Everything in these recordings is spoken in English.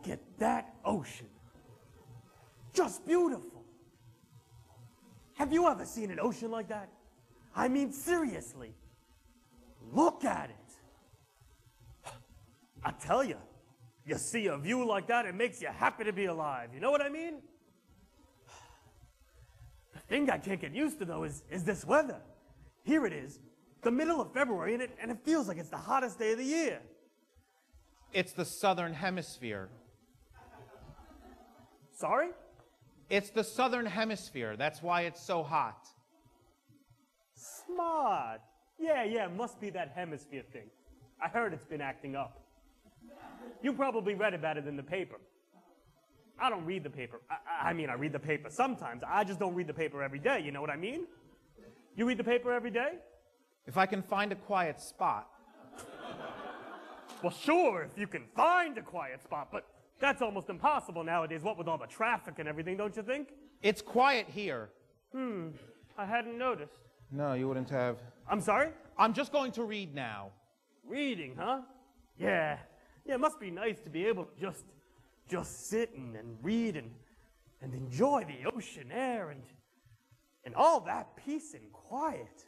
at that ocean. Just beautiful. Have you ever seen an ocean like that? I mean, seriously. Look at it. I tell you, you see a view like that, it makes you happy to be alive. You know what I mean? The thing I can't get used to, though, is this weather. Here it is, the middle of February, and it feels like it's the hottest day of the year. It's the southern hemisphere. Sorry? It's the southern hemisphere. That's why it's so hot. Smart. Yeah, must be that hemisphere thing. I heard it's been acting up. You probably read about it in the paper. I don't read the paper. I mean, I read the paper sometimes. I just don't read the paper every day, you know what I mean? You read the paper every day? If I can find a quiet spot. Well, sure, if you can find a quiet spot, but that's almost impossible nowadays, what with all the traffic and everything, don't you think? It's quiet here. I hadn't noticed. No, you wouldn't have. I'm sorry? I'm just going to read now. Reading, huh? Yeah, it must be nice to be able to just sit and read and enjoy the ocean air and all that peace and quiet.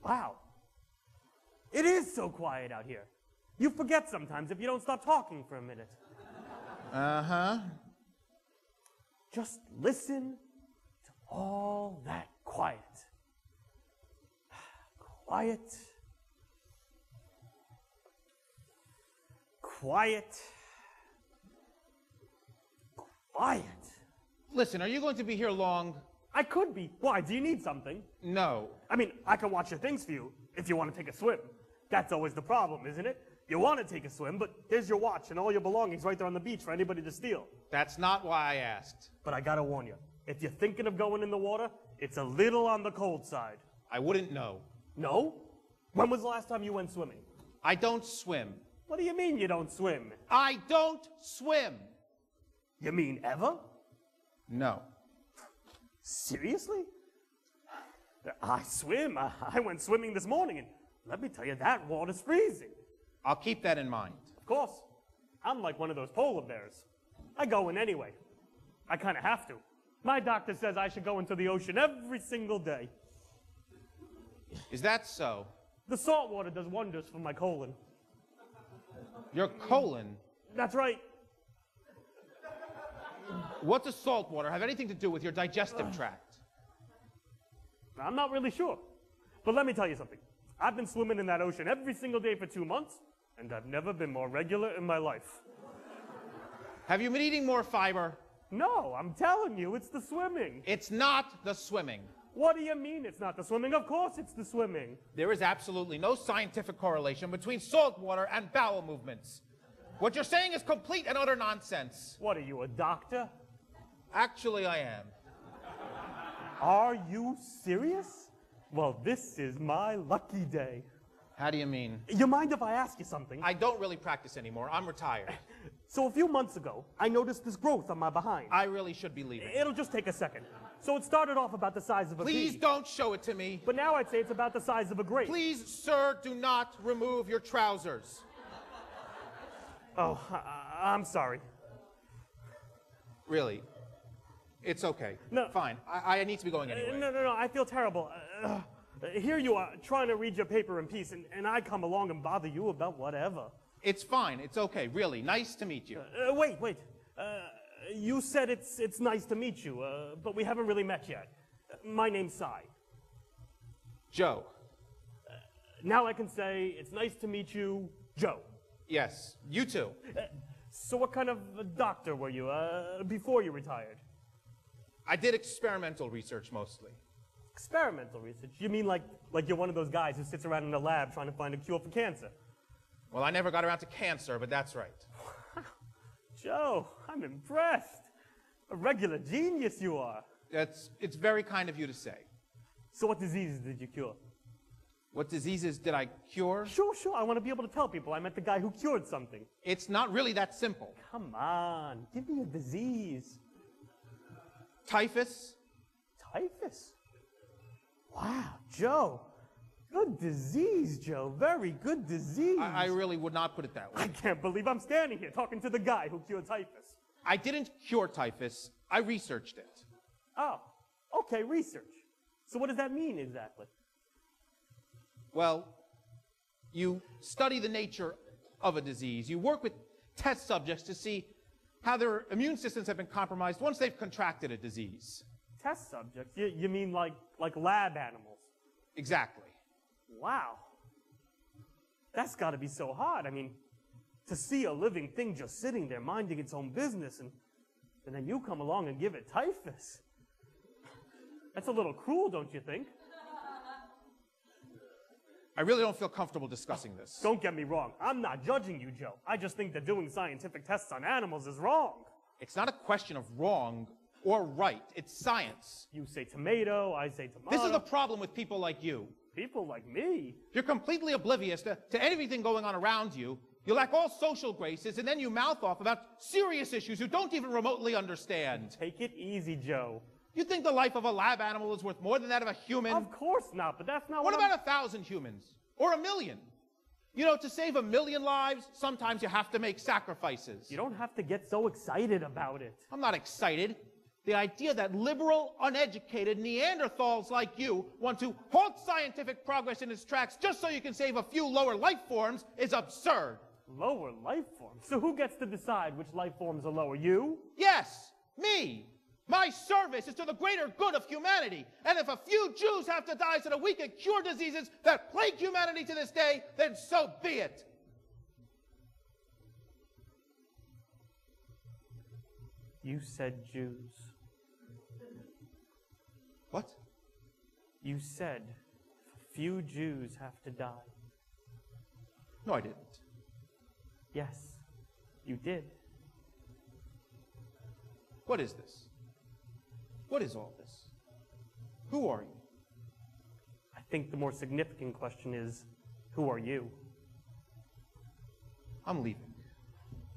Wow. It is so quiet out here. You forget sometimes if you don't stop talking for a minute. Uh-huh. Just listen to all that quiet. Quiet. Quiet. Quiet. Listen, are you going to be here long? I could be. Why? Do you need something? No. I mean, I can watch your things for you if you want to take a swim. That's always the problem, isn't it? You want to take a swim, but here's your watch and all your belongings right there on the beach for anybody to steal. That's not why I asked. But I gotta warn you, if you're thinking of going in the water, it's a little on the cold side. I wouldn't know. No? When was the last time you went swimming? I don't swim. What do you mean you don't swim? I don't swim. You mean ever? No. Seriously? I swim. I went swimming this morning, and let me tell you, that water's freezing. I'll keep that in mind. Of course. I'm like one of those polar bears. I go in anyway. I kind of have to. My doctor says I should go into the ocean every single day. Is that so? The salt water does wonders for my colon. Your colon? That's right. What does salt water have anything to do with your digestive tract? I'm not really sure. But let me tell you something. I've been swimming in that ocean every single day for 2 months, and I've never been more regular in my life. Have you been eating more fiber? No, I'm telling you, it's the swimming. It's not the swimming. What do you mean it's not the swimming? Of course it's the swimming. There is absolutely no scientific correlation between salt water and bowel movements. What you're saying is complete and utter nonsense. What are you, a doctor? Actually, I am. Are you serious? Well, this is my lucky day. How do you mean? You mind if I ask you something? I don't really practice anymore. I'm retired. So a few months ago, I noticed this growth on my behind. I really should be leaving. It'll just take a second. So it started off about the size of a Please pea. don't show it to me. But now I'd say it's about the size of a grape. Please, sir, do not remove your trousers. Oh, I'm sorry. Really? It's okay. No. Fine. I need to be going anyway. No, I feel terrible. Here you are, trying to read your paper in peace, and I come along and bother you about whatever. It's fine. It's okay. Really. Nice to meet you. Wait. You said it's nice to meet you, but we haven't really met yet. My name's Cy. Joe. Now I can say, it's nice to meet you, Joe. Yes. You too. So what kind of a doctor were you before you retired? I did experimental research mostly. Experimental research? You mean like you're one of those guys who sits around in a lab trying to find a cure for cancer? Well, I never got around to cancer, but that's right. Joe, I'm impressed. A regular genius you are. It's very kind of you to say. So what diseases did you cure? What diseases did I cure? Sure. I want to be able to tell people I met the guy who cured something. It's not really that simple. Come on, give me a disease. Typhus? Typhus? Wow, Joe. Good disease, Joe. Very good disease. I really would not put it that way. I can't believe I'm standing here talking to the guy who cured typhus. I didn't cure typhus. I researched it. Oh, okay, research. So what does that mean exactly? Well, you study the nature of a disease. You work with test subjects to see how their immune systems have been compromised once they've contracted a disease. Test subjects? You mean like lab animals? Exactly. Wow. That's got to be so hard. I mean, to see a living thing just sitting there minding its own business and then you come along and give it typhus. That's a little cruel, don't you think? I really don't feel comfortable discussing this. Don't get me wrong. I'm not judging you, Joe. I just think that doing scientific tests on animals is wrong. It's not a question of wrong or right. It's science. You say tomato, I say tomato. This is the problem with people like you. People like me? You're completely oblivious to everything going on around you. You lack all social graces, and then you mouth off about serious issues you don't even remotely understand. Take it easy, Joe. You think the life of a lab animal is worth more than that of a human? Of course not, but that's not What about 1,000 humans? Or 1 million? You know, to save 1 million lives, sometimes you have to make sacrifices. You don't have to get so excited about it. I'm not excited. The idea that liberal, uneducated Neanderthals like you want to halt scientific progress in its tracks just so you can save a few lower life forms is absurd. Lower life forms? So who gets to decide which life forms are lower? You? Yes, me. My service is to the greater good of humanity. And if a few Jews have to die so that we can cure diseases that plague humanity to this day, then so be it. You said Jews. What? You said few Jews have to die. No, I didn't. Yes, you did. What is this? What is all this? Who are you? I think the more significant question is, who are you? I'm leaving.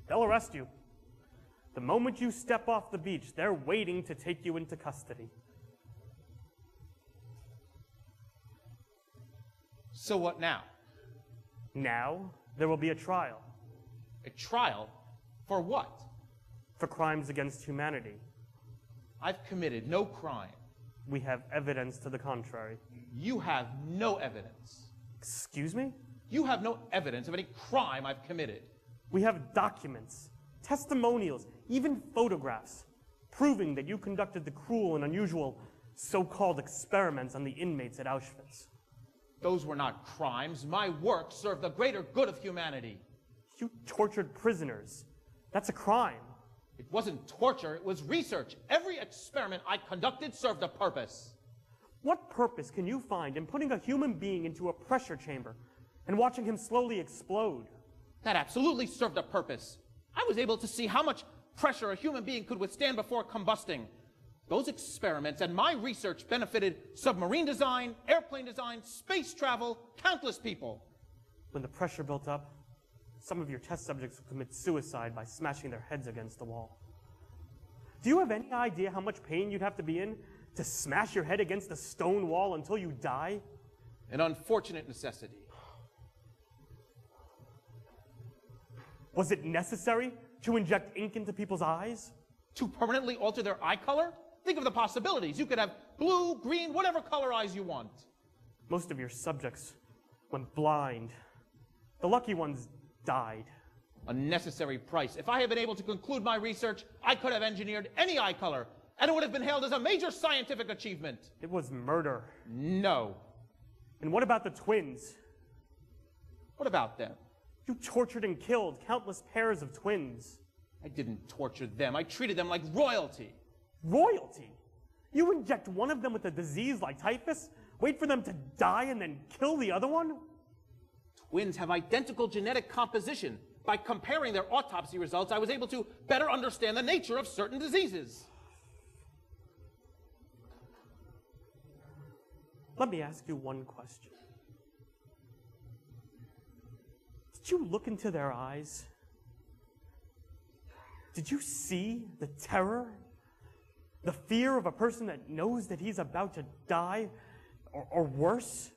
They'll arrest you. The moment you step off the beach, they're waiting to take you into custody. So what now? Now, there will be a trial. A trial? For what? For crimes against humanity. I've committed no crime. We have evidence to the contrary. You have no evidence. Excuse me? You have no evidence of any crime I've committed. We have documents, testimonials, even photographs, proving that you conducted the cruel and unusual so-called experiments on the inmates at Auschwitz. Those were not crimes. My work served the greater good of humanity. You tortured prisoners. That's a crime. It wasn't torture, it was research. Every experiment I conducted served a purpose. What purpose can you find in putting a human being into a pressure chamber and watching him slowly explode? That absolutely served a purpose. I was able to see how much pressure a human being could withstand before combusting. Those experiments and my research benefited submarine design, airplane design, space travel, countless people. When the pressure built up, some of your test subjects would commit suicide by smashing their heads against the wall. Do you have any idea how much pain you'd have to be in to smash your head against a stone wall until you die? An unfortunate necessity. Was it necessary to inject ink into people's eyes? To permanently alter their eye color? Think of the possibilities. You could have blue, green, whatever color eyes you want. Most of your subjects went blind. The lucky ones died. A necessary price. If I had been able to conclude my research, I could have engineered any eye color, and it would have been hailed as a major scientific achievement. It was murder. No. And what about the twins? What about them? You tortured and killed countless pairs of twins. I didn't torture them. I treated them like royalty. Royalty? You inject one of them with a disease like typhus, wait for them to die, and then kill the other one? Twins have identical genetic composition. By comparing their autopsy results, I was able to better understand the nature of certain diseases. Let me ask you one question. Did you look into their eyes? Did you see the terror? The fear of a person that knows that he's about to die? Or worse?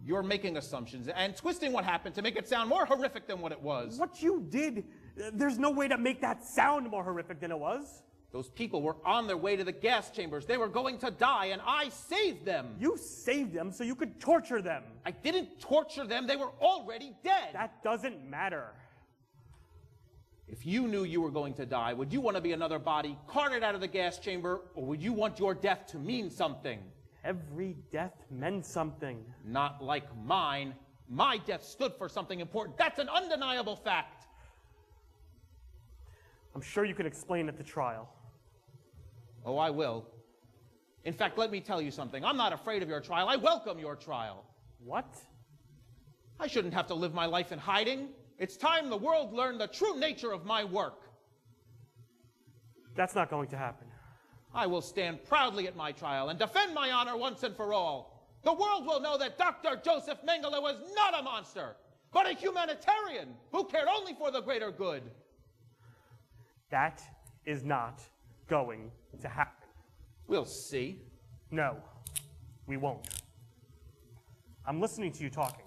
You're making assumptions and twisting what happened to make it sound more horrific than what it was. What you did, there's no way to make that sound more horrific than it was. Those people were on their way to the gas chambers. They were going to die, and I saved them. You saved them so you could torture them. I didn't torture them. They were already dead. That doesn't matter. If you knew you were going to die, would you want to be another body carted out of the gas chamber, or would you want your death to mean something? Every death meant something. Not like mine. My death stood for something important. That's an undeniable fact. I'm sure you can explain at the trial. Oh, I will. In fact, let me tell you something. I'm not afraid of your trial. I welcome your trial. What? I shouldn't have to live my life in hiding. It's time the world learned the true nature of my work. That's not going to happen. I will stand proudly at my trial and defend my honor once and for all. The world will know that Dr. Joseph Mengele was not a monster, but a humanitarian who cared only for the greater good. That is not going to happen. We'll see. No, we won't. I'm listening to you talking.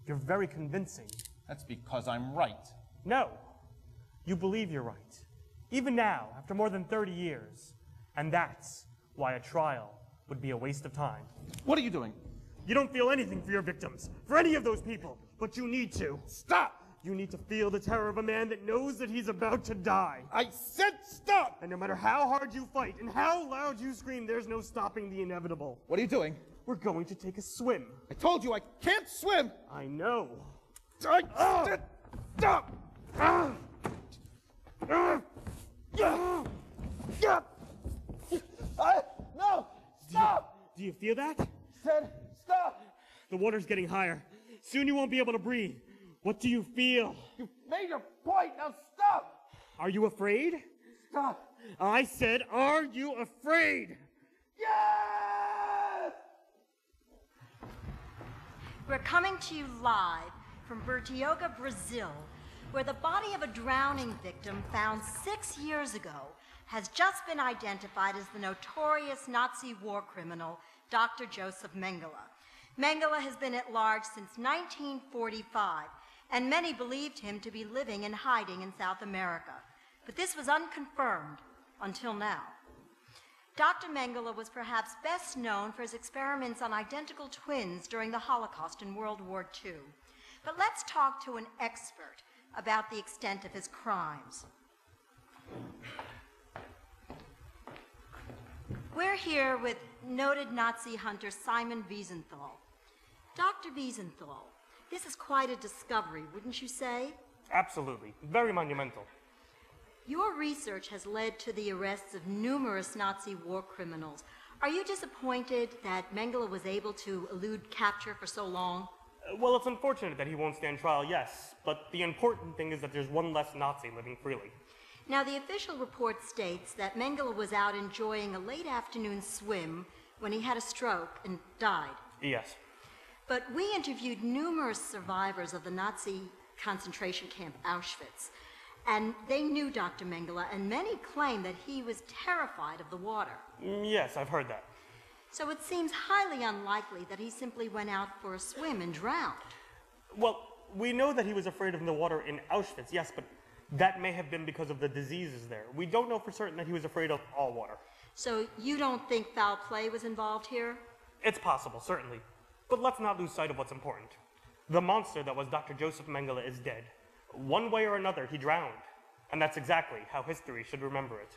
You're very convincing. That's because I'm right. No, you believe you're right. Even now, after more than 30 years. And that's why a trial would be a waste of time. What are you doing? You don't feel anything for your victims, for any of those people, but you need to. Stop! You need to feel the terror of a man that knows that he's about to die. I said stop! And no matter how hard you fight and how loud you scream, there's no stopping the inevitable. What are you doing? We're going to take a swim. I told you I can't swim! I know. I said stop! No! Stop! Do you feel that? Said stop! The water's getting higher. Soon you won't be able to breathe. What do you feel? You made your point, now stop! Are you afraid? Stop! I said, are you afraid? Yes! We're coming to you live from Bertioga, Brazil, where the body of a drowning victim found 6 years ago has just been identified as the notorious Nazi war criminal, Dr. Joseph Mengele. Mengele has been at large since 1945, and many believed him to be living and hiding in South America. But this was unconfirmed until now. Dr. Mengele was perhaps best known for his experiments on identical twins during the Holocaust in World War II. But let's talk to an expert about the extent of his crimes. We're here with noted Nazi hunter Simon Wiesenthal. Dr. Wiesenthal, this is quite a discovery, wouldn't you say? Absolutely. Very monumental. Your research has led to the arrests of numerous Nazi war criminals. Are you disappointed that Mengele was able to elude capture for so long? Well, it's unfortunate that he won't stand trial, yes. But the important thing is that there's one less Nazi living freely. Now, the official report states that Mengele was out enjoying a late afternoon swim when he had a stroke and died. Yes. But we interviewed numerous survivors of the Nazi concentration camp Auschwitz, and they knew Dr. Mengele, and many claim that he was terrified of the water. Yes, I've heard that. So it seems highly unlikely that he simply went out for a swim and drowned. Well, we know that he was afraid of the water in Auschwitz, yes, but that may have been because of the diseases there. We don't know for certain that he was afraid of all water. So you don't think foul play was involved here? It's possible, certainly. But let's not lose sight of what's important. The monster that was Dr. Joseph Mengele is dead. One way or another, he drowned. And that's exactly how history should remember it.